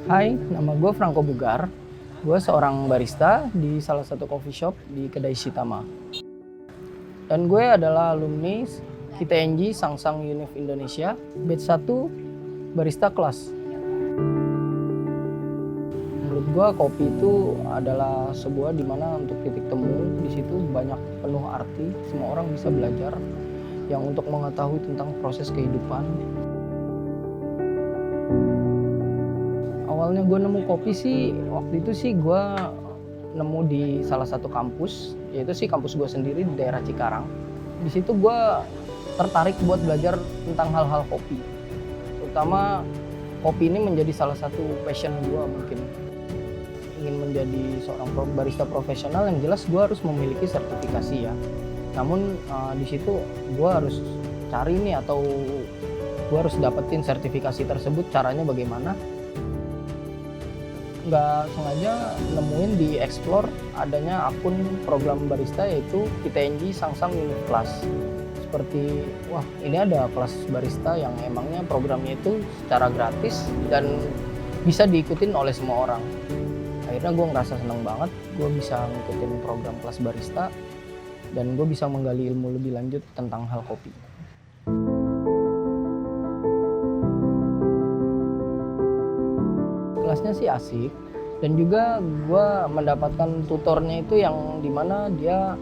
Hai, nama gue Franco Bugar. Gue seorang barista di salah satu coffee shop di Kedai Shitama. Dan gue adalah alumni KTNG Sangsang Univ Indonesia, batch 1 barista kelas. Menurut gue kopi itu adalah sebuah dimana untuk titik temu, di situ banyak penuh arti, semua orang bisa belajar yang untuk mengetahui tentang proses kehidupan. Awalnya gue nemu kopi sih, waktu itu sih gue nemu di salah satu kampus, yaitu sih kampus gue sendiri di daerah Cikarang. Di situ gue tertarik buat belajar tentang hal-hal kopi. Terutama kopi ini menjadi salah satu passion gue mungkin. Ingin menjadi seorang barista profesional yang jelas gue harus memiliki sertifikasi ya. Namun di situ gue harus cari nih atau gue harus dapetin sertifikasi tersebut, caranya bagaimana. Nggak sengaja nemuin di explore adanya akun program barista yaitu KTNG Sangsang Univ Class. Seperti wah ini ada kelas barista yang emangnya programnya itu secara gratis dan bisa diikutin oleh semua orang. Akhirnya gue ngerasa seneng banget gue bisa ngikutin program kelas barista dan gue bisa menggali ilmu lebih lanjut tentang hal kopi. Kelasnya sih asik dan juga gue mendapatkan tutornya itu yang dimana dia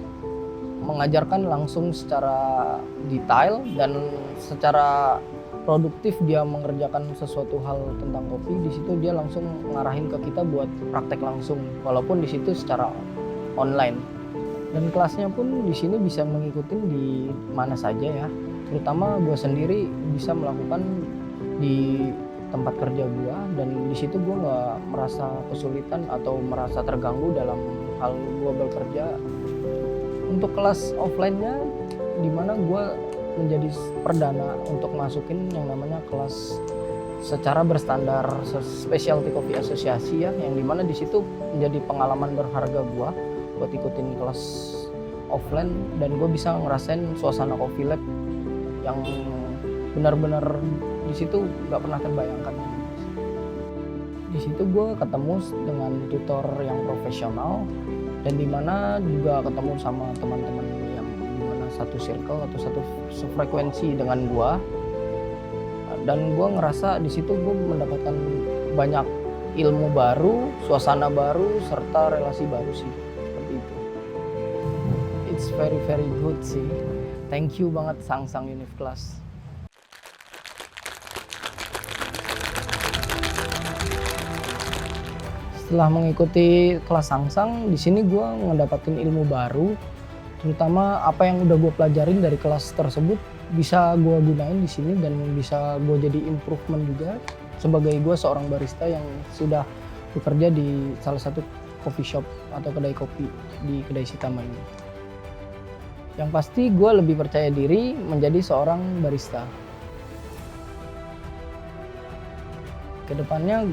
mengajarkan langsung secara detail dan secara produktif dia mengerjakan sesuatu hal tentang kopi. Di situ dia langsung ngarahin ke kita buat praktek langsung walaupun di situ secara online. Dan kelasnya pun di sini bisa mengikuti di mana saja ya. Terutama gue sendiri bisa melakukan di tempat kerja gue dan di situ gue nggak merasa kesulitan atau merasa terganggu dalam hal gue bekerja. Untuk kelas offline-nya di mana gue menjadi perdana untuk masukin yang namanya kelas secara berstandar Specialty Coffee Associasi ya, yang dimana di situ menjadi pengalaman berharga gue buat ikutin kelas offline dan gue bisa ngerasain suasana coffee lab yang benar-benar di situ nggak pernah terbayangkan. Di situ gue ketemu dengan tutor yang profesional dan dimana juga ketemu sama teman-teman yang dimana satu circle atau satu frekuensi dengan gue. Dan gue ngerasa di situ gue mendapatkan banyak ilmu baru, suasana baru, serta relasi baru sih. Seperti itu. It's very very good sih. Thank you banget Sangsang Univ Class. Setelah mengikuti kelas Sangsang, di sini gue mendapatkan ilmu baru, terutama apa yang udah gue pelajarin dari kelas tersebut bisa gue gunain di sini dan bisa gue jadi improvement juga sebagai gue seorang barista yang sudah bekerja di salah satu coffee shop atau kedai kopi di Kedai Shitama ini. Yang pasti gue lebih percaya diri menjadi seorang barista. Kedepannya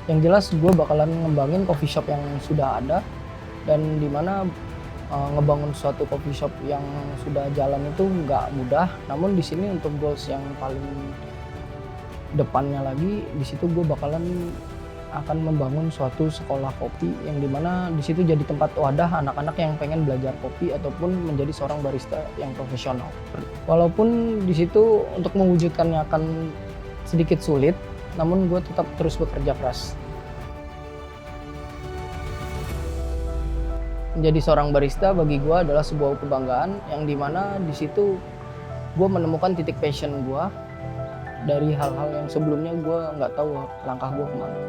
yang jelas gue bakalan ngembangin coffee shop yang sudah ada dan dimana ngebangun suatu coffee shop yang sudah jalan itu nggak mudah. Namun di sini untuk goals yang paling depannya lagi di situ gue bakalan akan membangun suatu sekolah kopi yang dimana di situ jadi tempat wadah anak-anak yang pengen belajar kopi ataupun menjadi seorang barista yang profesional. Walaupun di situ untuk mewujudkannya akan sedikit sulit, namun gue tetap terus bekerja keras. Menjadi seorang barista bagi gue adalah sebuah kebanggaan yang dimana di situ gue menemukan titik passion gue dari hal-hal yang sebelumnya gue nggak tahu langkah gue kemana.